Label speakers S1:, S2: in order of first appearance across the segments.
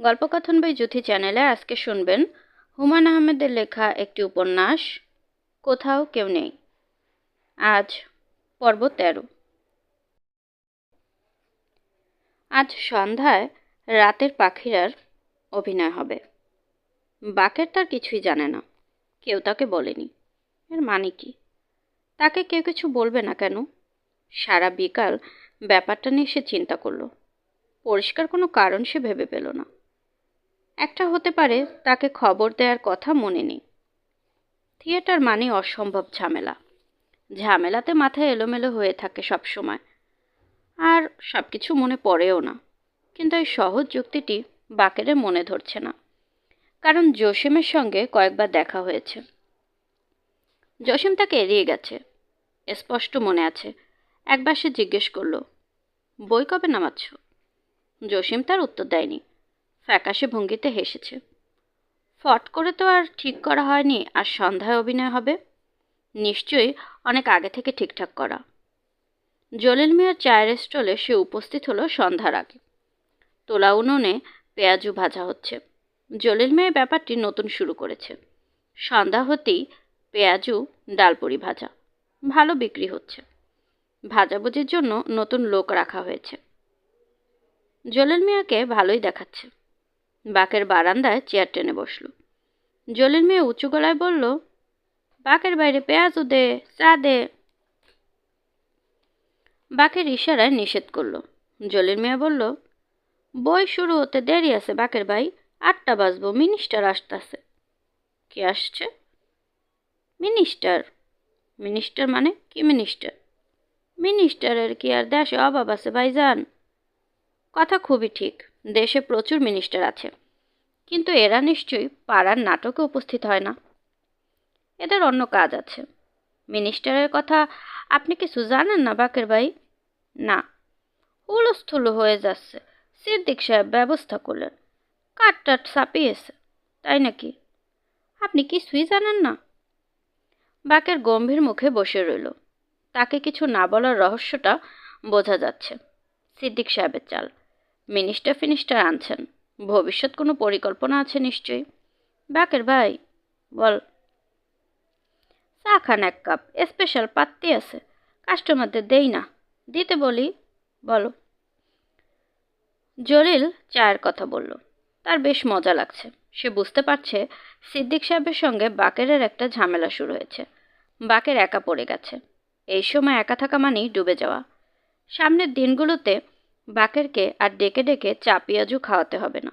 S1: গল্পকথন by Juthi চ্যানেলে আজকে শুনবেন হুমায়ূন আহমেদের লেখা একটি উপন্যাস কোথাও কেউ নেই। আজ পর্ব 13। আজ সন্ধ্যায় রাতের পাখিরার অভিনয় হবে। বাকের তার কিছুই জানে না, কেউ তাকে বলেনি। এর মানে কি? তাকে কেউ কিছু বলবে না কেন? সারা বিকাল ব্যাপারটা নিয়ে সে চিন্তা করলো। পরিষ্কার কোনো কারণ সে ভেবে পেল না। একটা হতে পারে তাকে খবর দেওয়ার কথা মনে নেই। থিয়েটার মানে অসম্ভব ঝামেলা। ঝামেলাতে মাথায় এলোমেলো হয়ে থাকে সব সময়, আর সব কিছু মনে পড়েও না। কিন্তু এই সহজ যুক্তিটি বাকেরের মনে ধরছে না, কারণ জসিমের সঙ্গে কয়েকবার দেখা হয়েছে। জসিম তাকে এড়িয়ে গেছে, স্পষ্ট মনে আছে। একবার সে জিজ্ঞেস করলো, বই কবে নামাচ্ছ? জসিম তার উত্তর দেয়নি, ফ্যাকাশে ভঙ্গিতে হেসেছে। ফট করে তো আর ঠিক করা হয়নি আর সন্ধ্যায় অভিনয় হবে। নিশ্চয়ই অনেক আগে থেকে ঠিকঠাক করা। জলিল মিয়ার চায়ের স্টলে সে উপস্থিত হলো সন্ধ্যার আগে। তোলা উনুনে পেঁয়াজু ভাজা হচ্ছে। জলিল মিয়া ব্যাপারটি নতুন শুরু করেছে। সন্ধ্যা হতেই পেঁয়াজু ডালপুরি ভাজা ভালো বিক্রি হচ্ছে। ভাজাভুজির জন্য নতুন লোক রাখা হয়েছে। জলিল মিয়াকে ভালোই দেখাচ্ছে। বাকের বারান্দায় চেয়ার টেনে বসল। জলিল মিয়া উঁচু গলায় বলল, বাকের বাইরে পেঁয়াজু দে, চা দে। বাকের ইশারায় নিষেধ করলো। জলিল মিয়া বলল, বই শুরু হতে দেরি আছে বাকের ভাই, 8টা বাজবো, মিনিস্টার আসতেছে। কে আসছে? মিনিস্টার। মিনিস্টার মানে কি মিনিস্টার? মিনিস্টারের কি আর দেশে অভাব আছে ভাইজান? কথা খুবই ঠিক, দেশে প্রচুর মিনিস্টার আছে, কিন্তু এরা নিশ্চয়ই পাড়ার নাটকে উপস্থিত হয় না। এদের অন্য কাজ আছে। মিনিস্টারের কথা আপনি কিছু জানেন না বাকের ভাই? না। হুলস্থুল হয়ে যাচ্ছে, সিদ্দিক সাহেব ব্যবস্থা করলেন, কাঠটাট ছাপিয়েছে। তাই নাকি? আপনি কিছুই জানেন না? বাকের গম্ভীর মুখে বসে রইল। তাকে কিছু না বলার রহস্যটা বোঝা যাচ্ছে। সিদ্দিক সাহেবের চাল। মিনিস্টার ফিনিস্টার আনছেন, ভবিষ্যৎ কোনো পরিকল্পনা আছে নিশ্চয়ই। বাকের ভাই বল। চা খান এক কাপ, স্পেশাল পাত্তি আছে, কাস্টমারদের দেই না, দিতে বলি। বলো। জলিল চায়ের কথা বলল। তার বেশ মজা লাগছে। সে বুঝতে পারছে সিদ্দিক সাহেবের সঙ্গে বাকেরের একটা ঝামেলা শুরু হয়েছে। বাকের একা পড়ে গেছে। এই সময় একা থাকা মানেই ডুবে যাওয়া। সামনের দিনগুলোতে বাকেরকে আর ডেকে ডেকে চা পেঁয়াজু খাওয়াতে হবে না,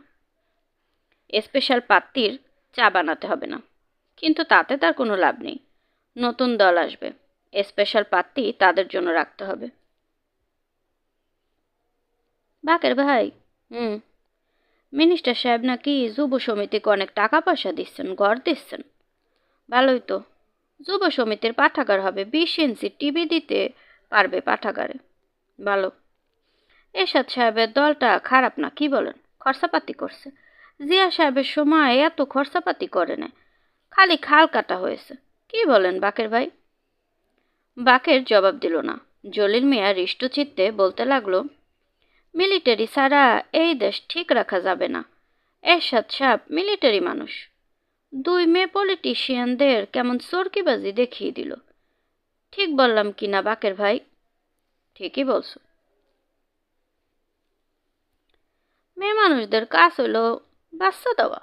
S1: স্পেশাল পাত্তির চা বানাতে হবে না। কিন্তু তাতে তার কোনো লাভ নেই। নতুন দল আসবে, স্পেশাল পাত্তি তাদের জন্য রাখতে হবে। বাকের ভাই। মিনিস্টার সাহেব নাকি যুব সমিতিকে অনেক টাকা পয়সা দিচ্ছেন, ঘর দিচ্ছেন। ভালোই তো। যুব সমিতির পাঠাগার হবে, 20 ইঞ্চি টিভি দিতে পারবে পাঠাগারে। ভালো। এরশাদ সাহেবের দলটা খারাপ না, কি বলেন? খরচাপাতি করছে। জিয়া সাহেবের সময় এত খরচাপাতি করে না, খালি খাল কাটা হয়েছে। কি বলেন বাকের ভাই? বাকের জবাব দিল না। জলিল মিয়া হৃষ্টচিত্তে বলতে লাগলো, মিলিটারি ছাড়া এই দেশ ঠিক রাখা যাবে না। এরশাদ সাহেব মিলিটারি মানুষ। 2 মেয়ে পলিটিশিয়ানদের কেমন চরকিবাজি দেখিয়ে দিল। ঠিক বললাম কি না বাকের ভাই? ঠিকই বলছো। মেয়ে মানুষদের কাজ হলো বাচ্চা দেওয়া।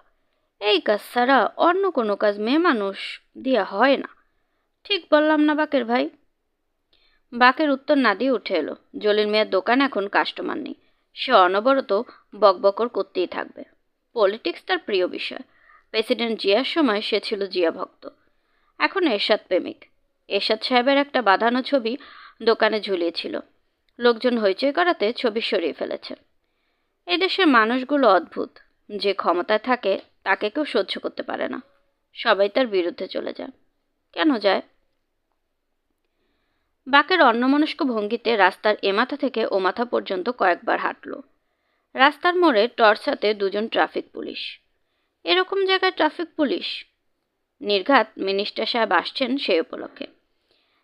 S1: এই কাজ ছাড়া অন্য কোনো কাজ মেয়ে মানুষ দিয়া হয় না। ঠিক বললাম না বাকের ভাই? বাকের উত্তর না দিয়ে উঠে এলো। জলিল মিয়ার দোকান এখন কাস্টমার নেই। সে অনবরত বকবকর করতেই থাকবে। পলিটিক্স তার প্রিয় বিষয়। প্রেসিডেন্ট জিয়ার সময় সে ছিল জিয়া ভক্ত, এখন এরশাদ প্রেমিক। এরশাদ সাহেবের একটা বাঁধানো ছবি দোকানে ঝুলিয়েছিল। লোকজন হইচই করাতে ছবি সরিয়ে ফেলেছে। এদেশের মানুষগুলো অদ্ভুত। যে ক্ষমতায় থাকে তাকে কেউ সহ্য করতে পারে না, সবাই তার বিরুদ্ধে চলে যায়। কেন যায়? বাকের অন্যমনস্ক ভঙ্গিতে রাস্তার এ মাথা থেকে ও মাথা পর্যন্ত কয়েকবার হাঁটল। রাস্তার মোড়ে টর্চ হাতে 2জন ট্রাফিক পুলিশ। এরকম জায়গায় ট্রাফিক পুলিশ? নির্ঘাত মিনিস্টার সাহেব আসছেন সেই উপলক্ষে।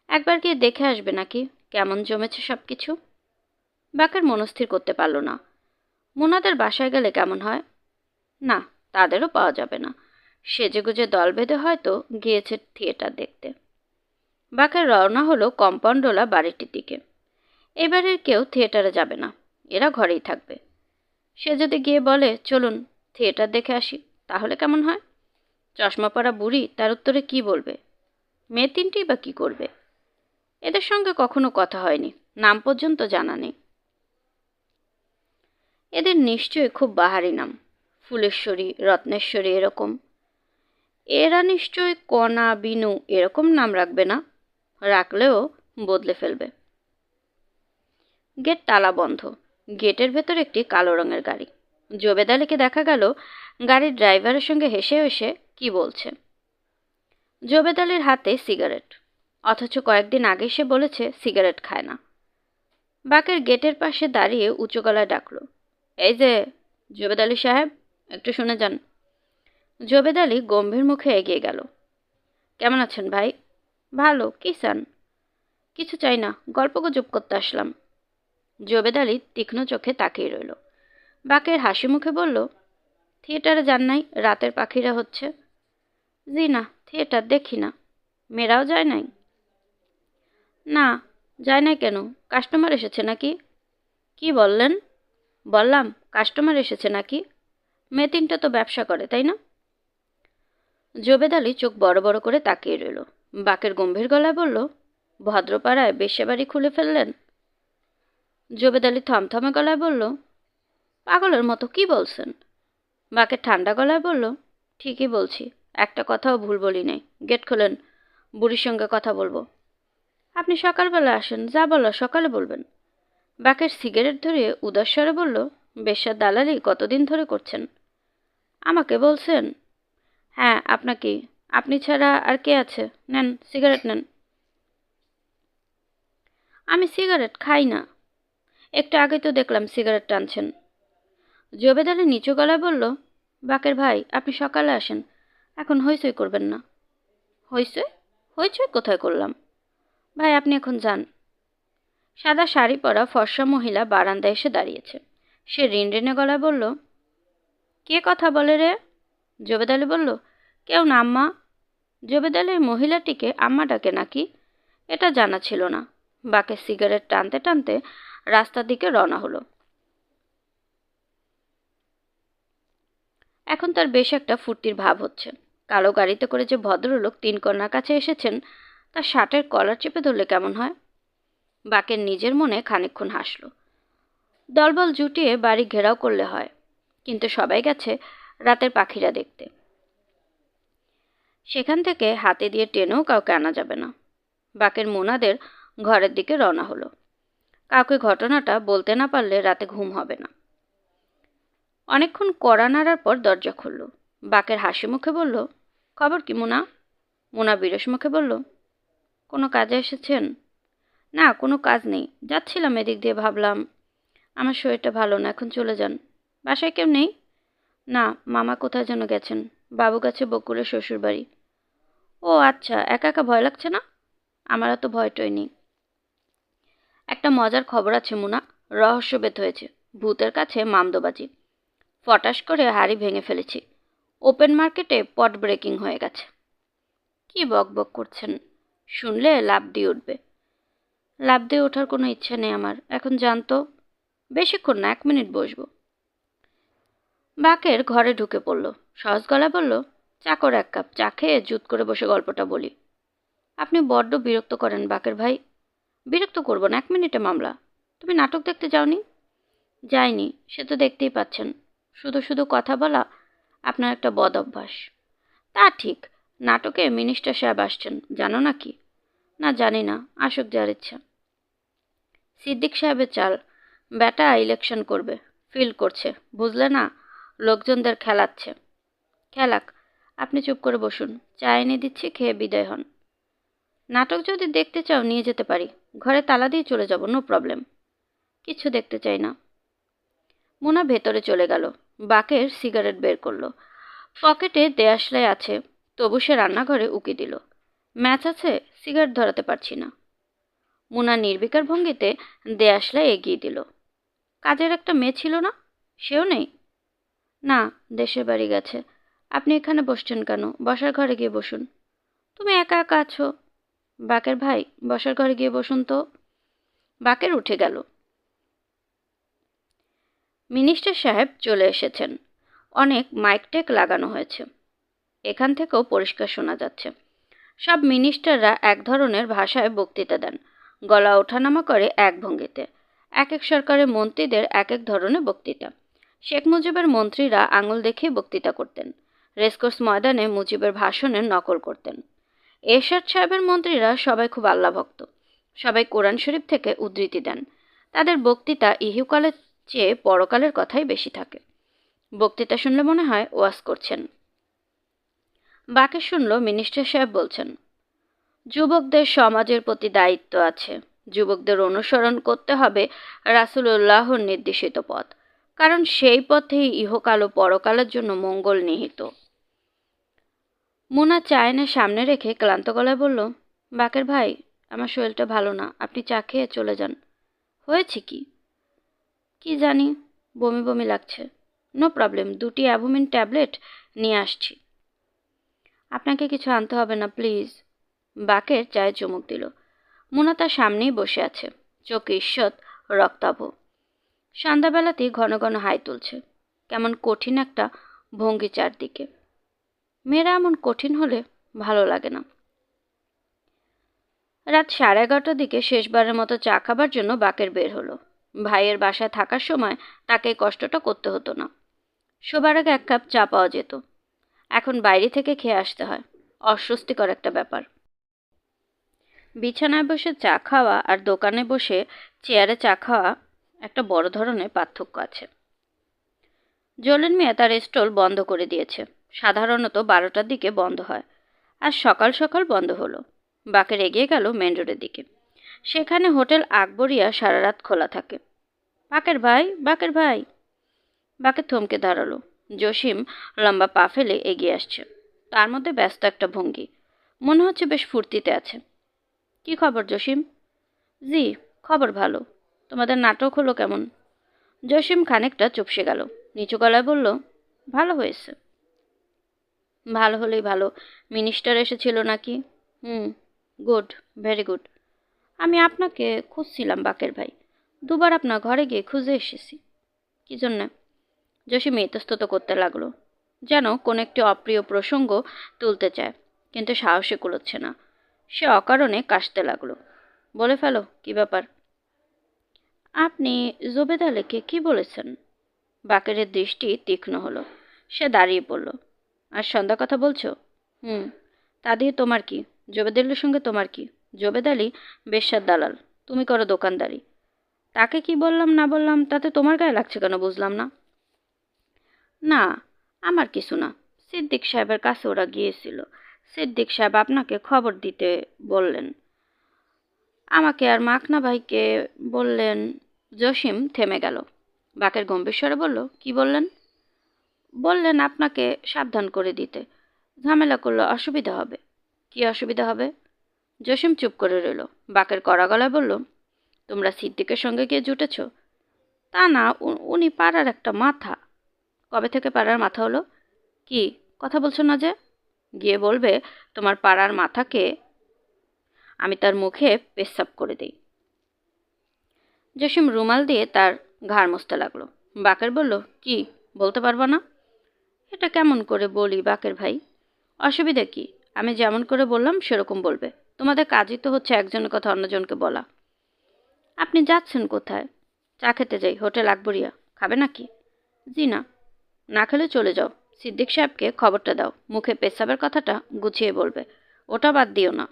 S1: একবার গিয়ে দেখে আসবে নাকি কেমন জমেছে সব কিছু। বাকের মনস্থির করতে পারল না। মুনাদের বাসায় গেলে কেমন হয়? না, তাদেরও পাওয়া যাবে না। সেজেগুজে দল বেঁধে হয়তো গিয়েছে থিয়েটার দেখতে। বাকের রওনা হলো কম্পাউন্ডওয়ালা বাড়িটির দিকে। এবারের কেউ থিয়েটারে যাবে না, এরা ঘরেই থাকবে। সে যদি গিয়ে বলে চলুন থিয়েটার দেখে আসি, তাহলে কেমন হয়? চশমা পরা বুড়ি তার উত্তরে কি বলবে? মেয়ে তিনটেই বা কি করবে? এদের সঙ্গে কখনো কথা হয়নি, নাম পর্যন্ত জানা নেই। এদের নিশ্চয়ই খুব বাহারি নাম, ফুলেশ্বরী, রত্নেশ্বরী এরকম। এরা নিশ্চয়ই কণা, বিনু এরকম নাম রাখবে না, রাখলেও বদলে ফেলবে। গেট তালা বন্ধ। গেটের ভেতর একটি কালো রঙের গাড়ি। জবেদ আলীকে দেখা গেল গাড়ির ড্রাইভারের সঙ্গে হেসে হেসে কি বলছে। জবেদ আলীর হাতে সিগারেট, অথচ কয়েকদিন আগে সে বলেছে সিগারেট খায় না। বাকের গেটের পাশে দাঁড়িয়ে উঁচু গলায় ডাকল, এই যে জবেদ আলী সাহেব, একটু শুনে যান। জবেদ আলী গম্ভীর মুখে এগিয়ে গেল। কেমন আছেন ভাই? ভালো, কি চান? কিছু চাই না, গল্পগুজব করতে আসলাম। জবেদ আলী তীক্ষ্ণ চোখে তাকিয়ে রইল। বাকের হাসি মুখে বলল, থিয়েটারে যান নাই? রাতের পাখিরা হচ্ছে। জি না, থিয়েটার দেখি না। মেয়েরাও যায় নাই? না, যায় নাই কেন? কাস্টমার এসেছে নাকি? কি বললেন? বললাম কাস্টমার এসেছে নাকি। মেয়ে তিনটা তো ব্যবসা করে, তাই না? জবেদ আলী চোখ বড় বড় করে তাকিয়ে রইল। বাকের গম্ভীর গলায় বলল, ভদ্রপাড়ায় বেশ্যাবাড়ি খুলে ফেললেন? জবেদ আলী থমথমে গলায় বলল, পাগলের মতো কি বলছেন? বাকের ঠান্ডা গলায় বলল, ঠিকই বলছি, একটা কথাও ভুল বলি নাই। গেট খোলেন, বুড়ির সঙ্গে কথা বলবো। আপনি সকালবেলা আসেন, যা বলো সকালে বলবেন। বাকের সিগারেট ধরিয়ে উদাস স্বরে বলল, বেশ্যার দালালি কতদিন ধরে করছেন? আমাকে বলছেন? হ্যাঁ, আপনাকেই। আপনি ছাড়া আর কে আছে? নেন সিগারেট নেন। আমি সিগারেট খাই না। একটু আগে তো দেখলাম সিগারেট টানছেন। জবেদ আলী নিচু গলায় বলল, বাকের ভাই আপনি সকালে আসেন, এখন হইচই করবেন না। হইচই? হইচই কোথায় করলাম? ভাই আপনি এখন যান। সাদা শাড়ি পরা ফর্সা মহিলা বারান্দায় এসে দাঁড়িয়েছে। সে রিনরিনে গলায় বলল, কে কথা বলে রে? জবেদ আলী বলল, কেউ না আম্মা। জবেদ আলী মহিলাটিকে আম্মা ডাকে নাকি, এটা জানা ছিল না। বাকে সিগারেট টানতে টানতে রাস্তার দিকে রওনা হলো। এখন তার বেশ একটা ফুর্তির ভাব হচ্ছে। কালো গাড়িতে করে যে ভদ্রলোক তিনকন্যার কাছে এসেছেন, তার শার্টের কলার চেপে ধরলে কেমন হয়? বাকের নিজের মনে খানিকক্ষণ হাসল। দলবল জুটিয়ে বাড়ি ঘেরাও করলে হয়, কিন্তু সবাই গেছে রাতের পাখিরা দেখতে। সেখান থেকে হাতে দিয়ে টেনেও কাউকে আনা যাবে না। বাকের মোনাদের ঘরের দিকে রওনা হলো। কাউকে ঘটনাটা বলতে না পারলে রাতে ঘুম হবে না। অনেকক্ষণ কড়া নাড়ার পর দরজা খুলল। বাকের হাসি মুখে বলল, খবর কি মোনা? মোনা বিরস মুখে বলল, কোনো কাজে এসেছেন? না, কোনো কাজ নেই, যাচ্ছিলাম এদিক দিয়ে, ভাবলাম আমার শরীরটা ভালো না, এখন চলে যান। বাসায় কেউ নেই? না, মামা কোথায় যেন গেছেন, বাবু গেছে বকুলের শ্বশুর বাড়ি। ও আচ্ছা, একা একা ভয় লাগছে না? আমার এত ভয়টই নেই। একটা মজার খবর আছে মুনা, রহস্য বেদ হয়েছে। ভূতের কাছে মামদোবাজি। ফটাস করে হাড়ি ভেঙে ফেলেছি। ওপেন মার্কেটে পট ব্রেকিং হয়ে গেছে। কি বক বক করছেন? শুনলে লাফ দিয়ে উঠবে। লাফ দিয়ে ওঠার কোনো ইচ্ছে নেই আমার, এখন জানতো। বেশিক্ষণ না, 1 মিনিট বসবো। বাকের ঘরে ঢুকে পড়ল। সহজ গলায় বলল, চা করে 1 কাপ, চা খেয়ে জুত করে বসে গল্পটা বলি। আপনি বড্ড বিরক্ত করেন বাকের ভাই। বিরক্ত করবো না, 1 মিনিটে মামলা। তুমি নাটক দেখতে যাওনি? যাইনি, সে তো দেখতেই পাচ্ছেন। শুধু শুধু কথা বলা আপনার একটা বদ অভ্যাস। তা ঠিক, নাটকে মিনিস্টার সাহেব আসছেন, জানো নাকি? না জানি না, আসুক যার ইচ্ছা। সিদ্দিক সাহেবের চাল, বেটা ইলেকশন করবে, ফিল করছে, বুঝলে না? লোকজনদের খেলাচ্ছে। খেলাক, আপনি চুপ করে বসুন, চা এনে দিচ্ছি, খেয়ে বিদায় হন। নাটক যদি দেখতে চাও নিয়ে যেতে পারি, ঘরে তালা দিয়ে চলে যাব, নো প্রবলেম। কিছু দেখতে চাই না। মোনা ভেতরে চলে গেল। বাকের সিগারেট বের করলো। পকেটে দেয়াশলাই আছে, তবু সে রান্নাঘরে উকি দিল। ম্যাচ আছে, সিগারেট ধরাতে পারছি না। মোনা নির্বিকার ভঙ্গিতে দেয়াশলাই এগিয়ে দিল। কাজের একটা মেয়ে ছিল না, সেও নেই। না, দেশের বাড়ি গেছে। আপনি এখানে বসছেন কেন? বসার ঘরে গিয়ে বসুন। তুমি একা একা আছো। বাকের ভাই, বসার ঘরে গিয়ে বসুন তো। বাকের উঠে গেল। মিনিস্টার সাহেব চলে এসেছেন। অনেক মাইক টেক লাগানো হয়েছে। এখান থেকেও পরিষ্কার শোনা যাচ্ছে। সব মিনিস্টাররা এক ধরনের ভাষায় বক্তৃতা দেন, গলা ওঠানামা করে এক ভঙ্গিতে। এক এক সরকারের মন্ত্রীদের এক এক ধরনের বক্তৃতা। শেখ মুজিবের মন্ত্রীরা আঙুল দেখিয়ে বক্তৃতা করতেন। রেসকোর্স ময়দানে মুজিবের ভাষণের নকল করতেন। এরশাদ সাহেবের মন্ত্রীরা সবাই খুব আল্লাহভক্ত। সবাই কোরআন শরীফ থেকে উদ্ধৃতি দেন। তাদের বক্তৃতা ইহকালের চেয়ে পরকালের কথাই বেশি থাকে। বক্তৃতা শুনলে মনে হয় ওয়াজ করছেন। বাকে শুনল মিনিস্টার সাহেব বলছেন, যুবকদের সমাজের প্রতি দায়িত্ব আছে। যুবকদের অনুসরণ করতে হবে রাসূলুল্লাহর নির্দেশিত পথ, কারণ সেই পথেই ইহকাল ও পরকালের জন্য মঙ্গল নিহিত। মুনা চা এনে সামনে রেখে ক্লান্ত গলায় বলল, বাকের ভাই, আমার শরীরটা ভালো না, আপনি চা খেয়ে চলে যান। হয়েছে কি? কি জানি, বমি বমি লাগছে। নো প্রবলেম, 2টি অ্যাভোমিন ট্যাবলেট নিয়ে আসছি। আপনাকে কিছু আনতে হবে না, প্লিজ। বাকের চায়ে চুমুক দিল। মুনা তার সামনেই বসে আছে, চোখে ঈষৎ রক্তাভ। সন্ধ্যাবেলাতেই ঘন ঘন হাই তুলছে। কেমন কঠিন একটা ভঙ্গি চারদিকে। মেয়েরা এমন কঠিন হলে ভালো লাগে না। রাত 11:30টার দিকে শেষবারের মতো চা খাবার জন্য বাকের বের হলো। ভাইয়ের বাসায় থাকার সময় তাকে এই কষ্টটা করতে হতো না। শোবার আগে 1 কাপ চা পাওয়া যেত। এখন বাইরে থেকে খেয়ে আসতে হয়। অস্বস্তিকর একটা ব্যাপার। বিছানায় বসে চা খাওয়া আর দোকানে বসে চেয়ারে চা খাওয়া একটা বড় ধরনের পার্থক্য আছে। জলিল মিয়া তার স্টল বন্ধ করে দিয়েছে। সাধারণত 12টার দিকে বন্ধ হয়। আজ সকাল সকাল বন্ধ হলো। বাকের এগিয়ে গেল মেন রোডের দিকে। সেখানে হোটেল আকবরিয়া সারা রাত খোলা থাকে। বাকের ভাই, বাকের ভাই। বাকের থমকে দাঁড়ালো। জসিম লম্বা পা ফেলে এগিয়ে আসছে। তার মধ্যে ব্যস্ত একটা ভঙ্গি। মনে হচ্ছে বেশ ফুর্তিতে আছে। কি খবর জসিম? জি, খবর ভালো। তোমাদের নাটক হলো কেমন? জসিম খানিকটা চুপসে গেল। নিচু গলায় বলল, ভালো হয়েছে। ভালো হলেই ভালো। মিনিস্টার এসেছিল নাকি? Good, very good. আমি আপনাকে খুঁজছিলাম বাকের ভাই। 2বার আপনার ঘরে গিয়ে খুঁজে এসেছি। কি জন্যে? জসিম ইতস্তত করতে লাগলো, যেন কোন একটি অপ্রিয় প্রসঙ্গ তুলতে চায়, কিন্তু সাহসে কুলোচ্ছে না। সে অকারণে কাশতে লাগলো। বলে ফেলো, কি ব্যাপার? আপনি জোবেদ আলীকে কি বলেছেন? বাকেরের দৃষ্টি তীক্ষ্ণ হলো। সে দাঁড়িয়ে পড়ল। আর সন্ধ্যা কথা বলছো? তা দিয়ে তোমার কি? জোবেদ আলীর সঙ্গে তোমার কি? জোবেদ আলী বেশ্যার দালাল, তুমি করো দোকানদারি। তাকে কি বললাম না বললাম তাতে তোমার গায়ে লাগছে কেন বুঝলাম না। না, আমার কিছু না। সিদ্দিক সাহেবের কাছে ওরা গিয়েছিল। সিদ্দিক সাহেব আপনাকে খবর দিতে বললেন। আমাকে আর মাখনা ভাইকে বললেন। জসিম থেমে গেল। বাকের গম্ভীর স্বরে বলল, কি বললেন? বললেন আপনাকে সাবধান করে দিতে। ঝামেলা করলে অসুবিধা হবে। কি অসুবিধা হবে? জসিম চুপ করে রইল। বাকের কড়া গলায় বলল, তোমরা সিদ্দিকের সঙ্গে গিয়ে জুটেছ? তা না, উনি পাড়ার একটা মাথা। কবে থেকে পাড়ার মাথা হলো? কি কথা বলছো না যে? গিয়ে বলবে তোমার পাড়ার মাথাকে আমি তার মুখে পেচ্ছাপ করে দেই। জসিম রুমাল দিয়ে তার ঘাড় মুছতে লাগলো। বাকের বলল, কি বলতে পারবো না? এটা কেমন করে বলি বাকের ভাই? অসুবিধা কি? আমি যেমন করে বললাম সেরকম বলবে। তোমাদের কাজই তো হচ্ছে একজনের কথা অন্যজনকে বলা। আপনি যাচ্ছেন কোথায়? চা খেতে যাই, হোটেল আকবরিয়া। খাবে নাকি? জি না। না খেলে চলে যাও। সিদ্দিক সাহেবকে খবরটা দাও, মুখে পেশাবের কথাটা গুছিয়ে বলবে। ওটা বাদ দিও না।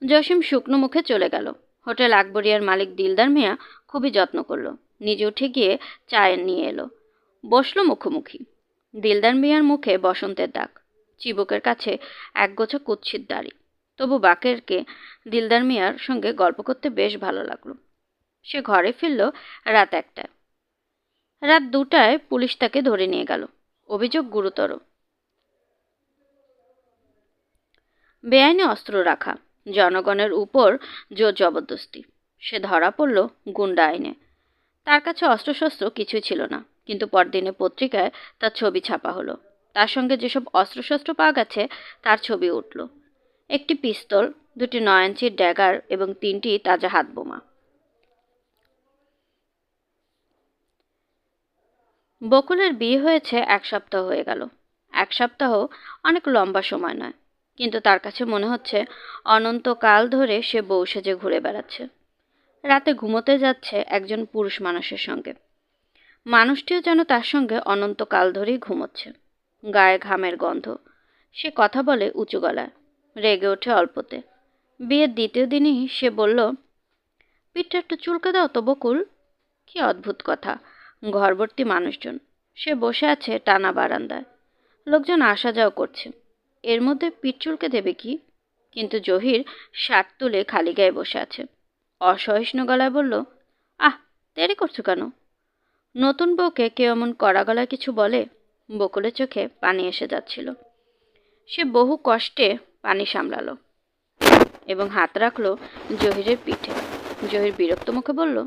S1: জসিম শুকনো মুখে চলে গেল। হোটেল আকবরিয়ার মালিক দিলদার মিয়া খুবই যত্ন করলো। নিজে উঠে গিয়ে চায়ে নিয়ে এলো। বসলো মুখোমুখি। দিলদার মিয়ার মুখে বসন্তের দাগ। চিবুকের কাছে একগোছা কুৎসিত দাড়ি। তবু বাকেরকে দিলদার মিয়ার সঙ্গে গল্প করতে বেশ ভালো লাগলো। সে ঘরে ফিরল রাত 1টায়। রাত 2টায় পুলিশ তাকে ধরে নিয়ে গেল। অভিযোগ গুরুতর। বেআইনি অস্ত্র রাখা, জনগণের উপর জোর জবরদস্তি। সে ধরা পড়ল গুন্ডা আইনে। তার কাছে অস্ত্রশস্ত্র কিছুই ছিল না, কিন্তু পরদিনে পত্রিকায় তার ছবি ছাপা হলো। তার সঙ্গে যেসব অস্ত্রশস্ত্র পাওয়া গেছে তার ছবি উঠল। একটি পিস্তল, 2টি 9 ইঞ্চির ড্যাগার এবং 3টি তাজা হাতবোমা। বকুলের বিয়ে হয়েছে 1 সপ্তাহ হয়ে গেল। 1 সপ্তাহ অনেক লম্বা সময় নয়, কিন্তু তার কাছে মনে হচ্ছে অনন্তকাল ধরে সে বউ সেজে ঘুরে বেড়াচ্ছে। রাতে ঘুমোতে যাচ্ছে একজন পুরুষ মানুষের সঙ্গে। মানুষটিও যেন তার সঙ্গে অনন্তকাল ধরেই ঘুমোচ্ছে। গায়ে ঘামের গন্ধ। সে কথা বলে উঁচু গলায়, রেগে ওঠে অল্পতে। বিয়ের দ্বিতীয় দিনই সে বলল, পিঠটা একটু চুলকে দাও তো বকুল। কি অদ্ভুত কথা! ঘরভর্তি মানুষজন। সে বসে আছে টানা বারান্দায়। লোকজন আসা যাওয়া করছে। এর মধ্যে পিঠ চুলকে দেবে কি? কিন্তু জহির শার্ট তুলে খালি গায়ে বসে আছে। অসহিষ্ণু গলায় বলল, আহ, দেরি করছো কেন? নতুন বউকে কেউ এমন কড়া গলায় কিছু বলে? বকুলের চোখে পানি এসে যাচ্ছিল। সে বহু কষ্টে পানি সামলালো এবং হাত রাখলো জহিরের পিঠে। জহির বিরক্ত মুখে বলল,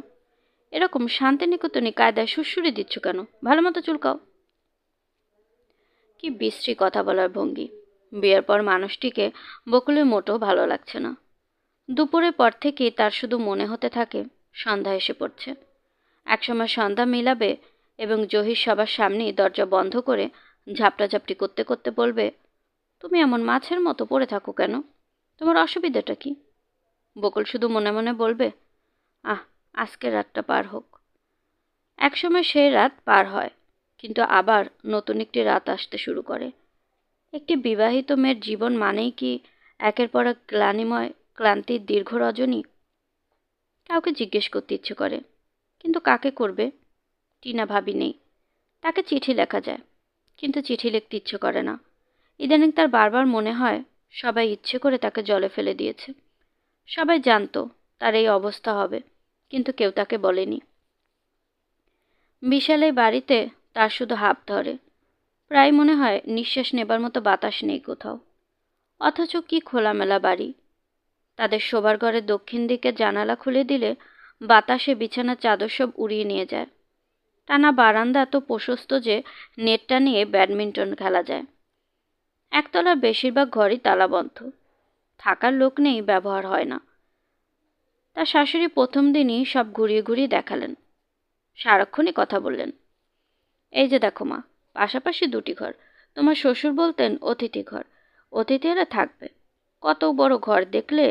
S1: এরকম শান্তিনিকেতনী কায়দায় সুড়সুড়ি দিচ্ছ কেন? ভালো মতো চুলকাও। কি বিশ্রী কথা বলার ভঙ্গি! বিয়ের পর মানুষটিকে বকুলের মোটেও ভালো লাগছে না। দুপুরের পর থেকেই তার শুধু মনে হতে থাকে সন্ধ্যা এসে পড়ছে। একসময় সন্ধ্যা মিলাবে এবং জহির সবার সামনেই দরজা বন্ধ করে ঝাপটাঝাপটি করতে করতে বলবে, তুমি এমন মাছের মতো পড়ে থাকো কেন? তোমার অসুবিধাটা কি? বকুল শুধু মনে মনে বলবে, আহ, আজকের রাতটা পার হোক। একসময় সেই রাত পার হয়, কিন্তু আবার নতুন একটি রাত আসতে শুরু করে। একটি বিবাহিত মেয়ের জীবন মানেই কি একের পর এক গ্লানিময় ক্লান্তির দীর্ঘ রজনী? কাউকে জিজ্ঞেস করতে ইচ্ছে করে, কিন্তু কাকে করবে? টিনা ভাবি নেই। তাকে চিঠি লেখা যায়, কিন্তু চিঠি লিখতে ইচ্ছে করে না। ইদানিং তার বারবার মনে হয় সবাই ইচ্ছে করে তাকে জলে ফেলে দিয়েছে। সবাই জানতো তার এই অবস্থা হবে, কিন্তু কেউ তাকে বলেনি। বিশাল এই বাড়িতে তার শুধু হাঁপ ধরে। প্রায় মনে হয় নিঃশ্বাস নেবার মতো বাতাস নেই কোথাও। অথচ কি খোলামেলা বাড়ি! তাদের শোবার ঘরের দক্ষিণ দিকে জানালা খুলে দিলে বাতাসে বিছানার চাদর সব উড়িয়ে নিয়ে যায়। টানা বারান্দা এত প্রশস্ত যে নেটটা নিয়ে ব্যাডমিন্টন খেলা যায়। একতলার বেশিরভাগ ঘরই তালাবন্ধ। থাকার লোক নেই, ব্যবহার হয় না। তার শাশুড়ি প্রথম দিনই সব ঘুরিয়ে ঘুরিয়ে দেখালেন। সারাক্ষণই কথা বললেন। এই যে দেখো মা, পাশাপাশি 2টি ঘর। তোমার শ্বশুর বলতেন অতিথি ঘর, অতিথিরা থাকবে। কত বড় ঘর দেখলে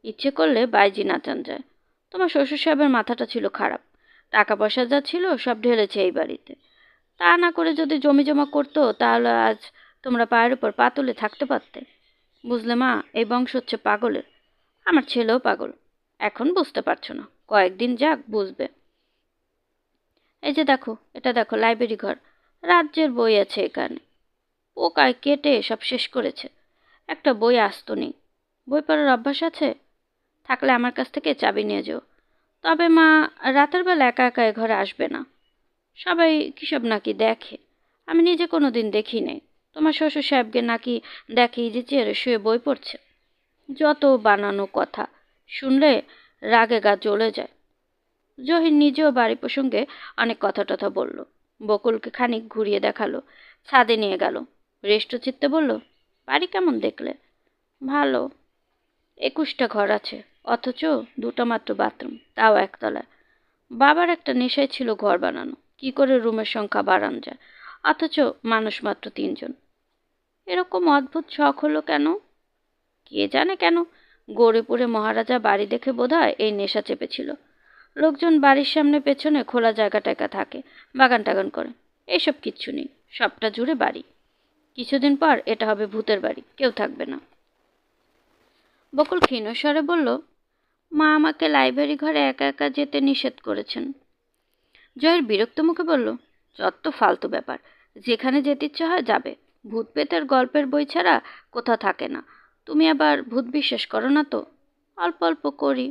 S1: ইচ্ছে করলে বাইজি নাচান যায়। তোমার শ্বশুর সাহেবের মাথাটা ছিল খারাপ। টাকা পয়সা যা ছিল সব ঢেলেছে এই বাড়িতে। তা না করে যদি জমি জমা করতো তাহলে আজ তোমরা পায়ের উপর পা তুলে থাকতে পারতে। বুঝলে মা, এই বংশ হচ্ছে পাগলের। আমার ছেলেও পাগল। এখন বুঝতে পারছো না, কয়েকদিন যাক বুঝবে। এই যে দেখো, এটা দেখো লাইব্রেরি ঘর। রাজ্যের বই আছে এখানে। পোকায় কেটে সব শেষ করেছে। একটা বই আস্ত নেই। বই পড়ার অভ্যাস আছে? থাকলে আমার কাছ থেকে চাবি নিয়ে যেও। তবে মা, রাতের বেলা একা একা এ ঘরে আসবে না। সবাই কিসব নাকি দেখে, আমি নিজে কোনো দিন দেখি নাই। তোমার শ্বশুর সাহেবকে নাকি দেখি যে চেয়ারে শুয়ে বই পড়ছে। যত বানানো কথা, শুনলে রাগে গা জ্বলে যায়। জহির নিজেও বাড়ি প্রসঙ্গে অনেক কথা টথা বলল। বকুলকে খানিক ঘুরিয়ে দেখালো, ছাদে নিয়ে গেল। চিত্তে বলল, বাড়ি কেমন দেখলে? ভালো। 21টা ঘর আছে, অথচ 2টা মাত্র বাথরুম, তাও একতলায়। বাবার একটা নেশায় ছিল ঘর বানানো, কি করে রুমের সংখ্যা বাড়ান যায়, অথচ মানুষ মাত্র 3জন। এরকম অদ্ভুত শখ হলো কেন? কে জানে কেন। গৌরীপুরে মহারাজা বাড়ি দেখে বোধহয় এই নেশা চেপেছিল। লোকজন বাড়ির সামনে পেছনে খোলা জায়গা টায়গা থাকে, বাগান টাগান করে। এইসব কিচ্ছু নেই, সবটা জুড়ে বাড়ি। কিছুদিন পর এটা হবে ভূতের বাড়ি, কেউ থাকবে না। বকুল ক্ষীণস্বরে বলল, মা আমাকে লাইব্রেরি ঘরে একা একা যেতে নিষেধ করেছেন। জয়ের বিরক্ত মুখে বলল, যত ফালতু ব্যাপার। যেখানে যেতে ইচ্ছে হয় যাবে। ভূত পেতের গল্পের বই ছাড়া কোথাও থাকে না। তুমি আবার ভূত বিশ্বাস করো না তো? অল্প অল্প করি।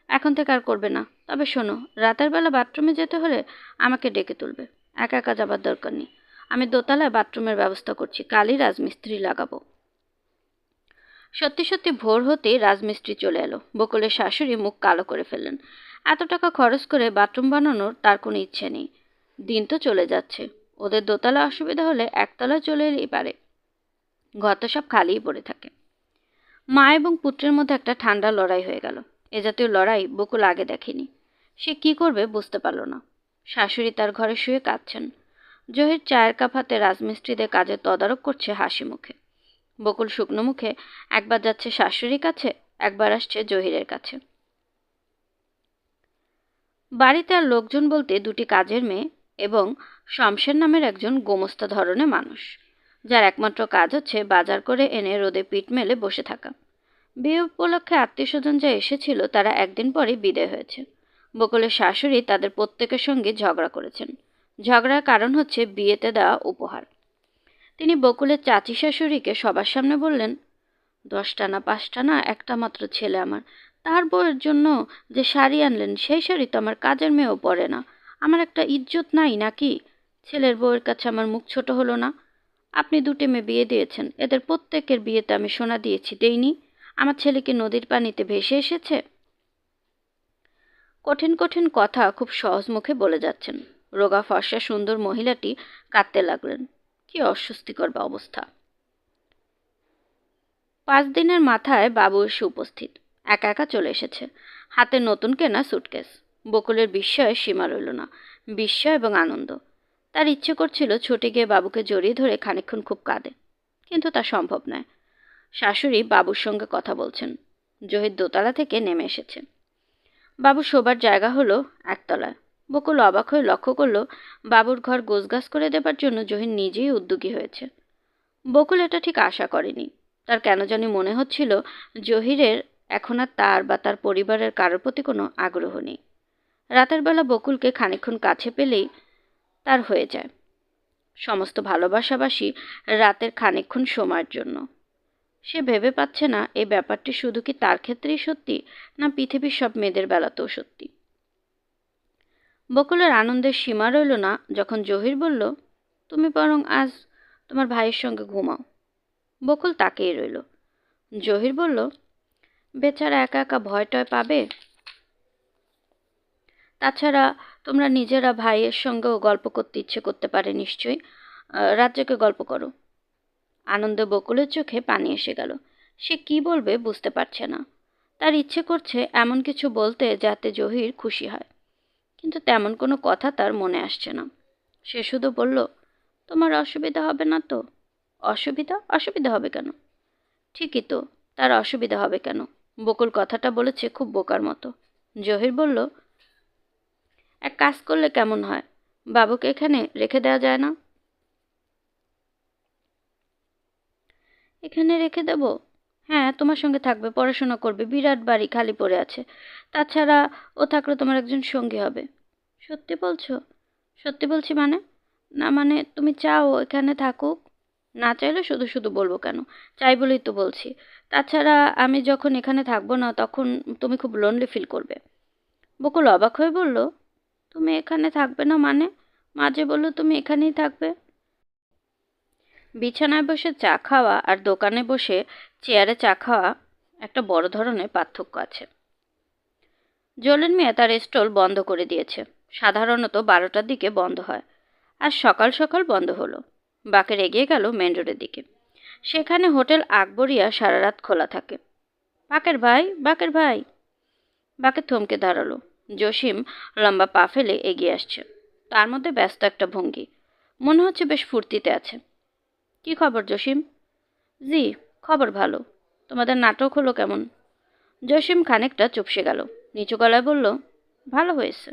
S1: এখন থেকে আর করবে না। তবে শোনো, রাতের বেলা বাথরুমে যেতে হলে আমাকে ডেকে তুলবে। একা একা যাবার দরকার নেই। আমি দোতলায় বাথরুমের ব্যবস্থা করছি, কালই রাজমিস্ত্রি লাগাবো। সত্যি সত্যি ভোর হতেই রাজমিস্ত্রি চলে এলো। বকুলের শাশুড়ি মুখ কালো করে ফেললেন। এত টাকা খরচ করে বাথরুম বানানোর তার কোনো ইচ্ছে নেই। দিন তো চলে যাচ্ছে, ওদের দোতলা অসুবিধা হলে একতলায় চলে এলেই পারে। ঘর তো সব খালিই পড়ে থাকে। মা এবং পুত্রের মধ্যে একটা ঠান্ডা লড়াই হয়ে গেল। এ জাতীয় লড়াই বকুল আগে দেখেনি। সে কি করবে বুঝতে পারল না। শাশুড়ি তার ঘরে শুয়ে কাঁদছেন। জহির চায়ের কাপ হাতে রাজমিস্ত্রিদের কাজের তদারক করছে হাসি মুখে। বকুল শুকনো মুখে একবার যাচ্ছে শাশুড়ির কাছে, একবার আসছে জহিরের কাছে। বাড়িতে আর লোকজন বলতে দুটি কাজের মেয়ে এবং শমশের নামের একজন গোমস্তা ধরনের মানুষ, যার একমাত্র কাজ হচ্ছে বাজার করে এনে রোদে পিঠ মেলে বসে থাকা। বিয়ে উপলক্ষে আত্মীয়স্বজন যা এসেছিল তারা একদিন পরেই বিদায় হয়েছে। বকুলের শাশুড়ি তাদের প্রত্যেকের সঙ্গে ঝগড়া করেছেন। ঝগড়ার কারণ হচ্ছে বিয়েতে দেওয়া উপহার। তিনি বকুলের চাচি শাশুড়িকে সবার সামনে বললেন, 10টা না 5টা না, একটা মাত্র ছেলে আমার, তার বউয়ের জন্য যে শাড়ি আনলেন সেই শাড়ি তো আমার কাজের মেয়েও পরে না। আমার একটা ইজ্জত নাই নাকি? ছেলের বউয়ের কাছে আমার মুখ ছোট হলো না? আপনি দুটি মেয়ে বিয়ে দিয়েছেন, এদের প্রত্যেকের বিয়েতে আমি সোনা দিয়েছি, দেইনি? আমার ছেলে কি নদীর পানিতে ভেসে এসেছে? কঠিন কঠিন কথা খুব সহজ মুখে বলে যাচ্ছেন। রোগা ফর্সা সুন্দর মহিলাটি কাঁদতে লাগলেন। কি অস্বস্তিকর অবস্থা! 5 দিনের মাথায় বাবু এসে উপস্থিত। একা একা চলে এসেছে, হাতে নতুন কেনা সুটকেস। বকুলের বিস্ময়ের সীমা রইল না, বিস্ময় এবং আনন্দ। তার ইচ্ছে করছিল ছুটে গিয়ে বাবুকে জড়িয়ে ধরে খানিকক্ষণ খুব কাঁদে, কিন্তু তা সম্ভব নয়। শাশুড়ি বাবুর সঙ্গে কথা বলছেন। জহির দোতলা থেকে নেমে এসেছে। বাবুর শোবার জায়গা হলো একতলায়। বকুল অবাক হয়ে লক্ষ্য করল বাবুর ঘর গোছগাছ করে দেবার জন্য জহির নিজেই উদ্যোগী হয়েছে। বকুল এটা ঠিক আশা করেনি। তার কেন জানি মনে হচ্ছিল জহিরের এখন আর তার বা তার পরিবারের কারোর প্রতি কোনো আগ্রহ নেই। রাতের বেলা বকুলকে খানিকক্ষণ কাছে পেলেই তার হয়ে যায়। সমস্ত ভালোবাসাবাসী রাতের খানিকক্ষণ সময়ের জন্য। সে ভেবে পাচ্ছে না এই ব্যাপারটি শুধু কি তার ক্ষেত্রেই সত্যি, না পৃথিবীর সব মেয়েদের বেলাতেও সত্যি। বকুলের আনন্দের সীমা রইল না যখন জহির বলল, তুমি বরং আজ তোমার ভাইয়ের সঙ্গে ঘুমাও। বকুল তাকেই রইল। জহির বলল, বেচারা একা একা ভয় টয় পাবে। তাছাড়া তোমরা নিজেরা ভাইয়ের সঙ্গেও গল্প করতে ইচ্ছে করতে পারে নিশ্চয়ই। রাত জেগে গল্প করো। আনন্দে বকুলের চোখে পানি এসে গেল। সে কি বলবে বুঝতে পারছে না। তার ইচ্ছে করছে এমন কিছু বলতে যাতে জহির খুশি হয়, কিন্তু তেমন কোনো কথা তার মনে আসছে না। সে শুধু বলল, তোমার অসুবিধা হবে না তো? অসুবিধা? অসুবিধা হবে কেন? ঠিকই তো, তার অসুবিধা হবে কেন? বকুল কথাটা বলেছে খুব বোকার মতো। জহির বলল, এক কাজ করলে কেমন হয়? বাবুকে এখানে রেখে দেওয়া যায় না? এখানে রেখে দেব? হ্যাঁ, তোমার সঙ্গে থাকবে, পড়াশোনা করবে, বিরাট বাড়ি খালি পড়ে আছে। তাছাড়া ও থাকলে তোমার একজন সঙ্গী হবে। সত্যি বলছো? সত্যি বলছি মানে? না মানে তুমি চাও ও এখানে থাকুক? না চাইলে শুধু শুধু বলবো কেন? চাই বলেই তো বলছি। তাছাড়া আমি যখন এখানে থাকবো না তখন তুমি খুব লোনলি ফিল করবে। বকুল অবাক হয়ে বলল, তুমি এখানে থাকবে না মানে? মাঝে বললো তুমি এখানেই থাকবে। বিছানায় বসে চা খাওয়া আর দোকানে বসে চেয়ারে চা খাওয়া একটা বড় ধরনের পার্থক্য আছে। জলিল মিয়া তার স্টল বন্ধ করে দিয়েছে। সাধারণত 12টার দিকে বন্ধ হয়, আজ সকাল সকাল বন্ধ হলো। বাকের এগিয়ে গেল মেন রোডের দিকে। সেখানে হোটেল আকবরিয়া সারা রাত খোলা থাকে। বাকের ভাই, বাকের ভাই! বাকের থমকে দাঁড়ালো। জসিম লম্বা পা ফেলে এগিয়ে আসছে, তার মধ্যে ব্যস্ত একটা ভঙ্গি। মনে হচ্ছে বেশ ফুর্তিতে আছে। কি খবর জসিম? জি, খবর ভালো। তোমাদের নাটক হলো কেমন? জসিম খানিকটা চুপসে গেল, নিচু গলায় বলল, ভালো হয়েছে।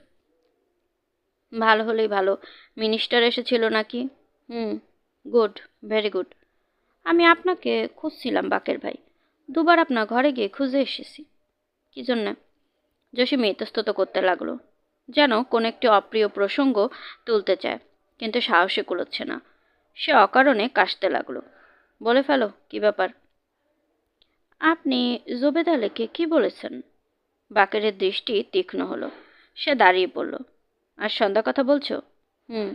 S1: ভালো হলেই ভালো। মিনিস্টার এসেছিল নাকি? হুম, গুড, ভেরি গুড। আমি আপনাকে খুঁজছিলাম বাকের ভাই। 2বার আপনার ঘরে গিয়ে খুঁজে এসেছি। কি জন্যে? জসিম ইতস্তত করতে লাগলো, যেন কোন একটি অপ্রিয় প্রসঙ্গ তুলতে চায়, কিন্তু সাহসে কুলোচ্ছে না। সে অকারণে কাশতে লাগলো। বলে ফেলো, কি ব্যাপার? আপনি জুবেদ আলীকে কি বলেছেন? বাকেরের দৃষ্টি তীক্ষ্ণ হলো। সে দাঁড়িয়ে পড়ল। আর সন্ধ্যা কথা বলছো? হুম।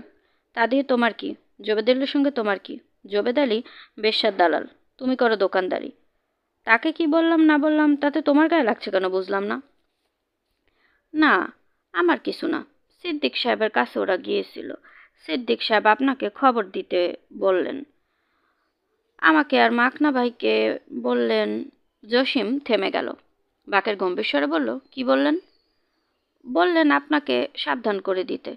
S1: তা দিয়ে তোমার কি? জুবেদ আলীর সঙ্গে তোমার কি? জুবেদ আলী বেশ্যার দালাল, তুমি করো দোকানদারি। তাকে কি বললাম না বললাম তাতে তোমার গায়ে লাগছে কেন বুঝলাম না। না, আমার কিছু না। সিদ্দিক সাহেবের কাছে ওরা গিয়েছিল। সিদ্দিক সাহেব আপনাকে খবর দিতে বললেন, আমাকে আর মাখনা ভাইকে বললেন। জসিম থেমে গেল। বাকের গম্ভীর স্বরে বলল, কি বললেন? বললেন আপনাকে সাবধান করে দিতে,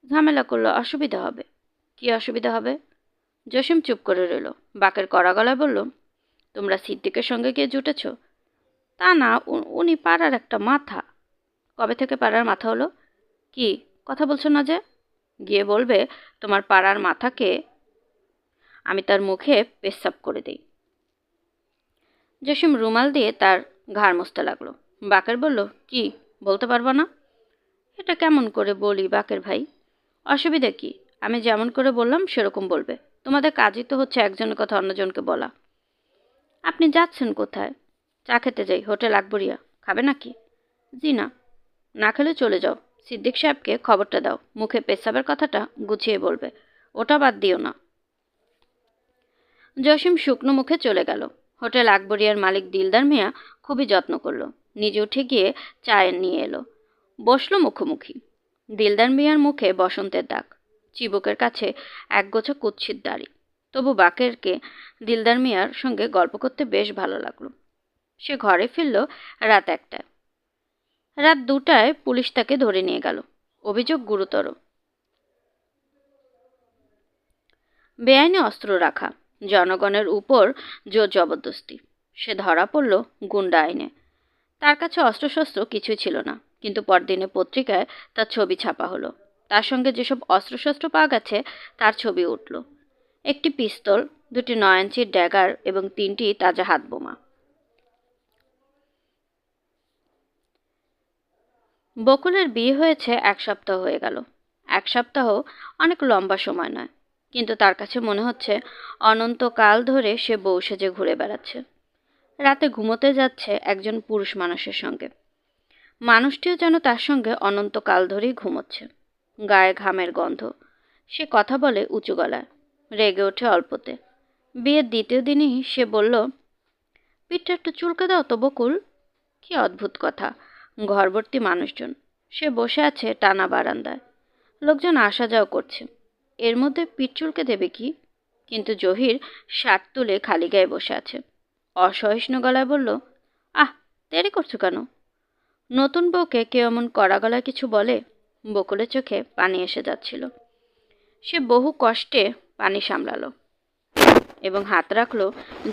S1: ঝামেলা করলে অসুবিধা হবে। কি অসুবিধা হবে? জসিম চুপ করে রইল। বাকের কড়া গলায় বলল, তোমরা সিদ্দিকের সঙ্গে গিয়ে জুটেছ? তা না, উনি পাড়ার একটা মাথা। কবে থেকে পাড়ার মাথা হলো? কি কথা বলছো না যে? গিয়ে বলবে তোমার পাড়ার মাথাকে আমি তার মুখে পেচ্ছাপ করে দিই। জসিম রুমাল দিয়ে তার ঘাড় মুছতে লাগলো। বাকের বলল, কি বলতে পারবো না? এটা কেমন করে বলি বাকের ভাই? অসুবিধা কি? আমি যেমন করে বললাম সেরকম বলবে। তোমাদের কাজই তো হচ্ছে একজনের কথা অন্যজনকে বলা। আপনি যাচ্ছেন কোথায়? চা খেতে যাই, হোটেল আকবরিয়া। খাবে নাকি? জি না। না খেলে চলে যাও। সিদ্দিক সাহেবকে খবরটা দাও, মুখে পেচ্ছাবের কথাটা গুছিয়ে বলবে, ওটা বাদ দিও না। জসিম শুকনো মুখে চলে গেল। হোটেল আকবরিয়ার মালিক দিলদার মিয়া খুবই যত্ন করলো। নিজে উঠে গিয়ে চায়ের নিয়ে এলো, বসলো মুখোমুখি। দিলদার মিয়ার মুখে বসন্তের দাগ, চিবুকের কাছে একগোছা কুৎসিত দাড়ি। তবু বাকেরকে দিলদার মিয়ার সঙ্গে গল্প করতে বেশ ভালো লাগলো। সে ঘরে ফিরল রাত 1টায়। রাত 2টায় পুলিশ তাকে ধরে নিয়ে গেল। অভিযোগ গুরুতর, বেআইনি অস্ত্র রাখা, জনগণের উপর জোর জবরদস্তি। সে ধরা পড়ল গুন্ডা আইনে। তার কাছে অস্ত্রশস্ত্র কিছুই ছিল না, কিন্তু পরদিনে পত্রিকায় তার ছবি ছাপা হলো। তার সঙ্গে যেসব অস্ত্রশস্ত্র পাওয়া গেছে তার ছবি উঠল। একটি পিস্তল, 2টি 9 ইঞ্চির ড্যাগার এবং 3টি তাজা হাতবোমা। বকুলের বিয়ে হয়েছে 1 সপ্তাহ হয়ে গেল। 1 সপ্তাহ অনেক লম্বা সময় নয়, কিন্তু তার কাছে মনে হচ্ছে অনন্তকাল ধরে সে বউ সেজে ঘুরে বেড়াচ্ছে। রাতে ঘুমোতে যাচ্ছে একজন পুরুষ মানুষের সঙ্গে। মানুষটিও যেন তার সঙ্গে অনন্তকাল ধরেই ঘুমোচ্ছে। গায়ে ঘামের গন্ধ। সে কথা বলে উঁচু গলায়, রেগে ওঠে অল্পতে। বিয়ের 2য় দিনই সে বলল, পিঠটা একটু চুলকে দাও তো বকুল। কি অদ্ভুত কথা। ঘরভর্তি মানুষজন। সে বসে আছে টানা বারান্দায়। লোকজন আসা যাওয়া করছে। এর মধ্যে পিঠ চুলকে দেবে কি? কিন্তু জহির শার্ট তুলে খালি গায়ে বসে আছে। অসহিষ্ণু গলায় বলল, আহ, দেরি করছো কেন? নতুন বউকে কেউ এমন কড়া গলায় কিছু বলে? বকুলের চোখে পানি এসে যাচ্ছিল। সে বহু কষ্টে পানি সামলালো এবং হাত রাখলো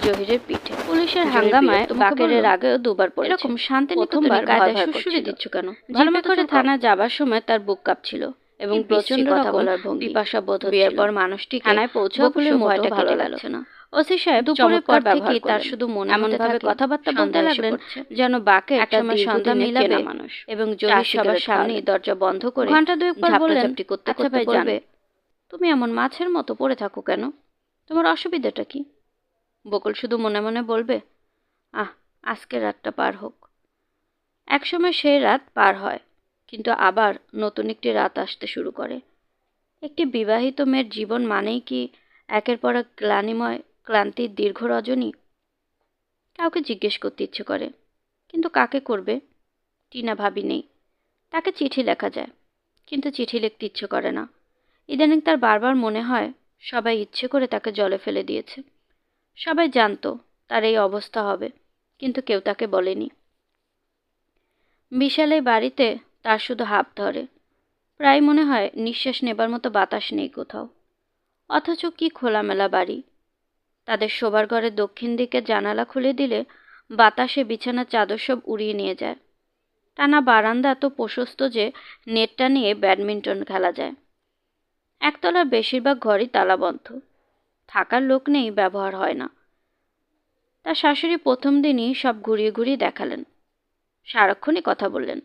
S1: জহিরের পিঠে। পুলিশের হাঙ্গামায় বাকেরের আগেও 2বার পড়েছে। এরকম শান্তিনিকেতনে কায়দায় সুড়সুড়ি দিচ্ছ কেন? ভালো করে থানা যাবার সময় তার বুক কাঁপছিল এবং প্রচন্ড রকম পিপাসা বোধ হচ্ছিল। বিয়ের পর মানুষটি থানায় পৌঁছাও বকুলের ভয়টা ভালো লাগছে না। ওসি সাহেব দুপুরের পর থেকেই তার শুধু মনে এমনভাবে কথাবার্তা বলতে লাগলেন যেন বাকে একসময় সন্ধ্যা মিলাবে মানুষ এবং জহির সবার সামনেই দরজা বন্ধ করে ঘন্টা 2 পর বললেন, আচ্ছা ভাই জানবে, তুমি এমন মাছের মতো পড়ে থাকো কেন? তোমার অসুবিধাটা কি? বকুল শুধু মনে মনে বলবে, আজকের রাতটা পার হোক। একসময় সেই রাত পার হয়, কিন্তু আবার নতুন একটি রাত আসতে শুরু করে। একটি বিবাহিত মেয়ের জীবন মানেই কি একের পর এক গ্লানিময় ক্লান্তির দীর্ঘ রজনী? কাউকে জিজ্ঞেস করতে ইচ্ছে করে, কিন্তু কাকে করবে? টিনা ভাবি নেই। তাকে চিঠি লেখা যায়, কিন্তু চিঠি লিখতে ইচ্ছে করে না। ইদানিং তার বারবার মনে হয় সবাই ইচ্ছে করে তাকে জলে ফেলে দিয়েছে। সবাই জানতো তার এই অবস্থা হবে, কিন্তু কেউ তাকে বলেনি। বিশাল এই বাড়িতে তার শুধু হাঁপ ধরে। প্রায় মনে হয় নিঃশ্বাস নেবার মতো বাতাস নেই কোথাও। অথচ কি খোলামেলা বাড়ি। তাদের শোবার ঘরের দক্ষিণ দিকে জানালা খুলে দিলে বাতাসে বিছানার চাদর সব উড়িয়ে নিয়ে যায়। টানা বারান্দা এত প্রশস্ত যে নেটটা নিয়ে ব্যাডমিন্টন খেলা যায়। একতলার বেশিরভাগ ঘরই তালাবন্ধ। থাকার লোক নেই, ব্যবহার হয় না। তার শাশুড়ি প্রথম দিনই সব ঘুরিয়ে ঘুরিয়ে দেখালেন। সারাক্ষণই কথা বললেন।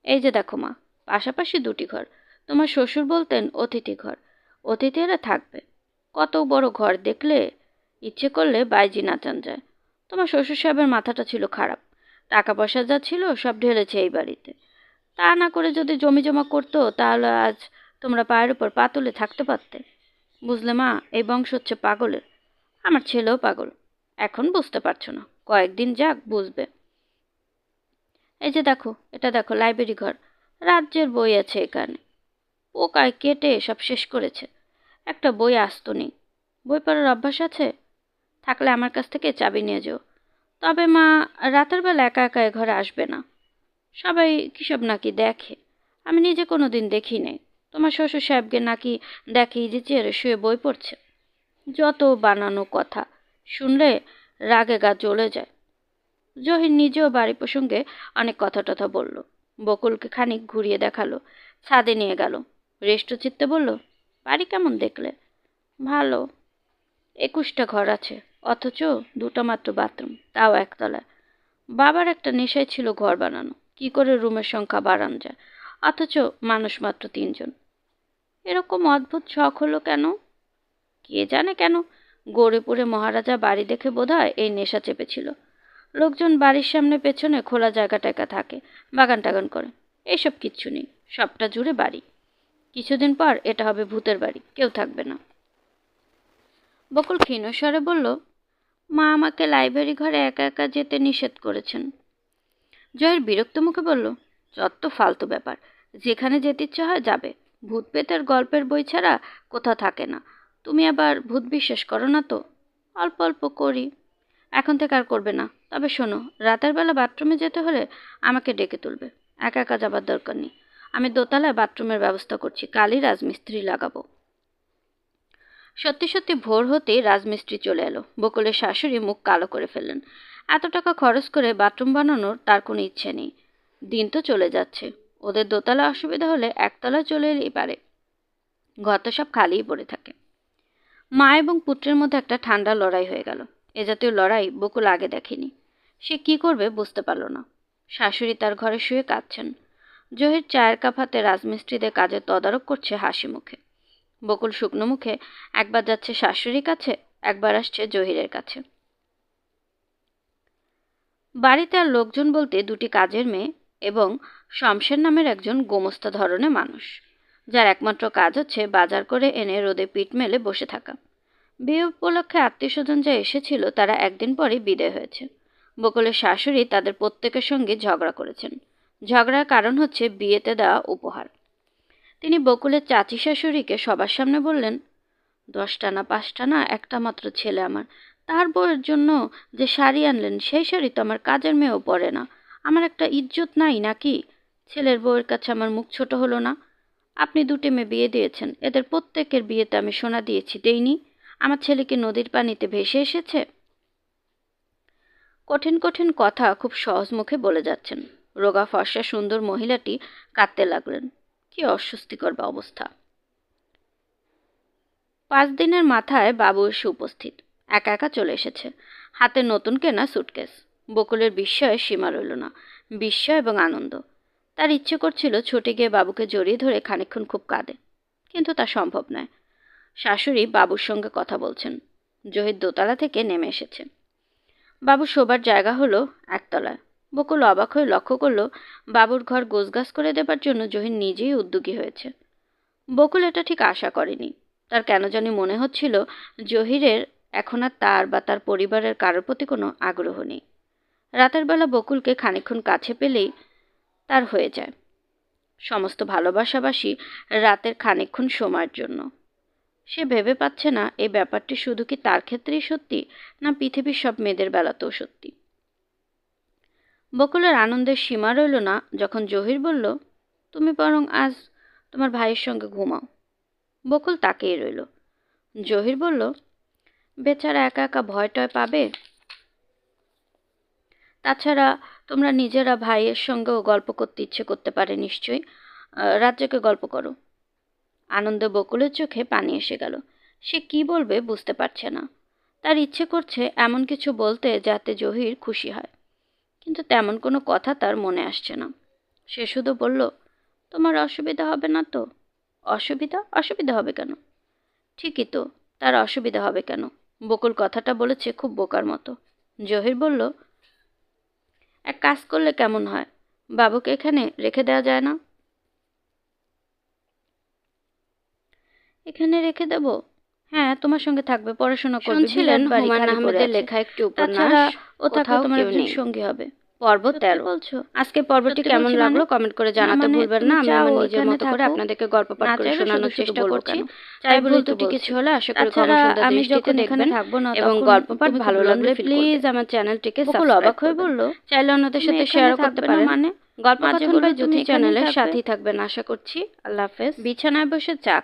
S1: এই যে দেখো মা, পাশাপাশি 2টি ঘর। তোমার শ্বশুর বলতেন অতিথি ঘর, অতিথিরা থাকবে। কত বড় ঘর দেখলে ইচ্ছে করলে বাইজি নাচান যায়। তোমার শ্বশুর সাহেবের মাথাটা ছিল খারাপ। টাকা পয়সা যা ছিল সব ঢেলেছে এই বাড়িতে। তা না করে যদি জমি জমা করতো তাহলে আজ তোমরা পায়ের উপর পা তুলে থাকতে পারতে। বুঝলে মা, এই বংশ হচ্ছে পাগলের। আমার ছেলেও পাগল। এখন বুঝতে পারছো না, কয়েকদিন যাক বুঝবে। এই যে দেখো, এটা দেখো লাইব্রেরি ঘর। রাজ্যের বই আছে এখানে, পোকায় কেটে সব শেষ করেছে। একটা বই আস্ত নেই। বই পড়ার অভ্যাস আছে? থাকলে আমার কাছ থেকে চাবি নিয়ে যেও। তবে মা, রাতের বেলা একা একা এ ঘরে আসবে না। সবাই কিসব নাকি দেখে, আমি নিজে কোনোদিন দেখি নাই। তোমার শ্বশুর সাহেবকে নাকি দেখি যে চেয়ারে শুয়ে বই পড়ছে। যত বানানো কথা, শুনলে রাগে গা জ্বলে যায়। জহির নিজেও বাড়ি প্রসঙ্গে অনেক কথা টথা বলল। বকুলকে খানিক ঘুরিয়ে দেখালো, ছাদে নিয়ে গেল। রেষ্ট চিত্তে বলল, বাড়ি কেমন দেখলে? ভালো। 21টা ঘর আছে, অথচ 2টা মাত্র বাথরুম, তাও একতলায়। বাবার একটা নেশায় ছিল ঘর বানানো, কি করে রুমের সংখ্যা বাড়ানো যায়, অথচ মানুষ মাত্র 3জন। এরকম অদ্ভুত শখ হলো কেন? কে জানে কেন। গৌরীপুরে মহারাজা বাড়ি দেখে বোধহয় এই নেশা চেপেছিল। লোকজন বাড়ির সামনে পেছনে খোলা জায়গা টায়গা থাকে, বাগান টাগান করে। এইসব কিচ্ছু নেই, সবটা জুড়ে বাড়ি। কিছুদিন পর এটা হবে ভূতের বাড়ি, কেউ থাকবে না। বকুল ক্ষীণস্বরে বলল, মা আমাকে লাইব্রেরি ঘরে একা একা যেতে নিষেধ করেছেন। জয়ের বিরক্ত মুখে বলল, যত ফালতু ব্যাপার, যেখানে যেতে ইচ্ছে হয় যাবে। ভূত পেতের গল্পের বই ছাড়া কোথাও থাকে না। তুমি আবার ভূত বিশ্বাস করো না তো? অল্প অল্প করি। এখন থেকে আর করবে না। তবে শোনো, রাতের বেলা বাথরুমে যেতে হলে আমাকে ডেকে তুলবে। একা একা যাবার দরকার নেই। আমি দোতলায় বাথরুমের ব্যবস্থা করছি, কালই রাজমিস্ত্রি লাগাবো। সত্যি সত্যি ভোর হতেই রাজমিস্ত্রি চলে এলো। বকুলের শাশুড়ি মুখ কালো করে ফেললেন। এত টাকা খরচ করে বাথরুম বানানোর তার কোনো ইচ্ছে নেই। দিন তো চলে যাচ্ছে, ওদের দোতলা অসুবিধা হলে একতলায় চলে এলেই পারে। ঘর তো সব খালিই পড়ে থাকে। মা এবং পুত্রের মধ্যে একটা ঠান্ডা লড়াই হয়ে গেল। এ জাতীয় লড়াই বকুল আগে দেখেনি। সে কি করবে বুঝতে পারল না। শাশুড়ি তার ঘরে শুয়ে কাঁদছেন। জহির চায়ের কাপ হাতে রাজমিস্ত্রিদের কাজে তদারক করছে হাসি মুখে। বকুল শুকনো মুখে একবার যাচ্ছে শাশুড়ির কাছে, একবার আসছে জহিরের কাছে। বাড়িতে আর লোকজন বলতে 2টি কাজের মেয়ে এবং শমশের নামের একজন গোমস্তা ধরনের মানুষ, যার একমাত্র কাজ হচ্ছে বাজার করে এনে রোদে পিঠ মেলে বসে থাকা। বিয়ে উপলক্ষে আত্মীয়স্বজন যা এসেছিল তারা একদিন পরেই বিদায় হয়েছে। বকুলের শাশুড়ি তাদের প্রত্যেকের সঙ্গে ঝগড়া করেছেন। ঝগড়ার কারণ হচ্ছে বিয়েতে দেওয়া উপহার। তিনি বকুলের চাচি শাশুড়িকে সবার সামনে বললেন, 10টা না 5টা না, একটা মাত্র ছেলে আমার, তার বউয়ের জন্য যে শাড়ি আনলেন সেই শাড়ি তো আমার কাজের মেয়েও পরে না। আমার একটা ইজ্জত নাই নাকি? ছেলের বউয়ের কাছে আমার মুখ ছোট হলো না? আপনি 2টি মেয়ে বিয়ে দিয়েছেন, এদের প্রত্যেকের বিয়েতে আমি সোনা দিয়েছি, দেইনি? আমার ছেলে কি নদীর পানিতে ভেসে এসেছে? কঠিন কঠিন কথা খুব সহজ মুখে বলে যাচ্ছেন। রোগা ফর্সা সুন্দর মহিলাটি কাঁদতে লাগলেন। কি অস্বস্তিকর অবস্থা। 5 দিনের মাথায় বাবু এসে উপস্থিত। একা একা চলে এসেছে, হাতে নতুন কেনা সুটকেস। বকুলের বিস্ময়ে সীমা রইল না, বিস্ময় এবং আনন্দ। তার ইচ্ছে করছিল ছুটে গিয়ে বাবুকে জড়িয়ে ধরে খানিকক্ষণ খুব কাঁদে, কিন্তু তা সম্ভব নয়। শাশুড়ি বাবুর সঙ্গে কথা বলছেন। জহির দোতলা থেকে নেমে এসেছে। বাবু শোবার জায়গা হলো একতলায়। বকুল অবাক হয়ে লক্ষ্য করল, বাবুর ঘর গোছগাছ করে দেবার জন্য জহির নিজেই উদ্যোগী হয়েছে। বকুল এটা ঠিক আশা করেনি। তার কেন জানি মনে হচ্ছিল জহিরের এখন আর তার বা তার পরিবারের কারোর প্রতি কোনো আগ্রহ নেই। রাতের বেলা বকুলকে খানিকক্ষণ কাছে পেলেই তার হয়ে যায় সমস্ত ভালোবাসাবাসি রাতের খানিকক্ষণ সময়ের জন্য। সে ভেবে পাচ্ছে না এই ব্যাপারটি শুধু কি তার ক্ষেত্রেই সত্যি, না পৃথিবীর সব মেয়েদের বেলাতেও সত্যি। বকুলের আনন্দের সীমা রইল না যখন জহির বলল, তুমি বরং আজ তোমার ভাইয়ের সঙ্গে ঘুমাও। বকুল তাকিয়ে রইল। জহির বলল, বেচারা একা একা ভয় টয় পাবে। তাছাড়া তোমরা নিজেরা ভাইয়ের সঙ্গেও গল্প করতে ইচ্ছে করতে পারে নিশ্চয়ই। রাত জেগে গল্প করো। আনন্দে বকুলের চোখে পানি এসে গেল। সে কি বলবে বুঝতে পারছে না। তার ইচ্ছে করছে এমন কিছু বলতে যাতে জহির খুশি হয়, কিন্তু তেমন কোনো কথা তার মনে আসছে না। সে শুধু বলল, তোমার অসুবিধা হবে না তো? অসুবিধা? অসুবিধা হবে কেন? ঠিকই তো, তার অসুবিধা হবে কেন? বকুল কথাটা বলেছে খুব বোকার মতো। জহির বলল, এক কাজ করলে কেমন হয়, বাবুকে এখানে রেখে দেওয়া যায় না? এখানে রেখে দেব? হ্যাঁ, তোমার সঙ্গে থাকবে, পড়াশোনা করবে। শুনছিলেন হুমায়ুন আহমেদের লেখা একটি উপন্যাস, ও থাকলে তোমার একজন সঙ্গী হবে। পর্ব
S2: সত্যি
S1: 13।
S2: বলছো?
S1: আজকে পর্বটি
S2: সত্যি
S1: কেমন
S2: বলছি
S1: লাগলো
S2: মানে?
S1: কমেন্ট করে
S2: না
S1: জানাতে
S2: মানে
S1: ভুলবেন
S2: তুমি
S1: না। আমি
S2: চাও
S1: আমার নিজের
S2: এখানে
S1: মতো করে
S2: থাকুক?
S1: আপনাদেরকে গল্প পাঠ
S2: না
S1: করে
S2: চাইলে
S1: শোনানোর
S2: শুধু শুধু
S1: চেষ্টা
S2: বলবো
S1: করছি।
S2: কেন?
S1: চাই
S2: চাই
S1: ভুল
S2: বলেই তো
S1: ত্রুটি কিছু
S2: বলছি।
S1: হলে আশা করি
S2: তাছাড়া
S1: ক্ষমাসুন্দর
S2: আমি
S1: দৃষ্টিতে
S2: যখন এখানে
S1: দেখবেন
S2: থাকবো না
S1: এবং
S2: তখন
S1: গল্প পাঠ
S2: তুমি খুব
S1: ভালো লাগলে
S2: lonely feel
S1: প্লিজ
S2: করবে।
S1: আমার চ্যানেলটিকে
S2: বকুল
S1: সাবস্ক্রাইব
S2: অবাক হয়ে
S1: করবেন।
S2: বলল,
S1: চাইলে অন্যদের
S2: তুমি
S1: সাথে
S2: এখানে
S1: শেয়ারও করতে
S2: থাকবে না
S1: পারেন।
S2: মানে?
S1: গল্প
S2: মাঝে
S1: কথন
S2: বললো
S1: বাই
S2: তুমি
S1: জ্যোতি
S2: এখানেই
S1: চ্যানেলের
S2: থাকবে।
S1: সাথেই থাকবেন আশা করছি। আল্লাহ হাফেজ। বিছানায় বসে চা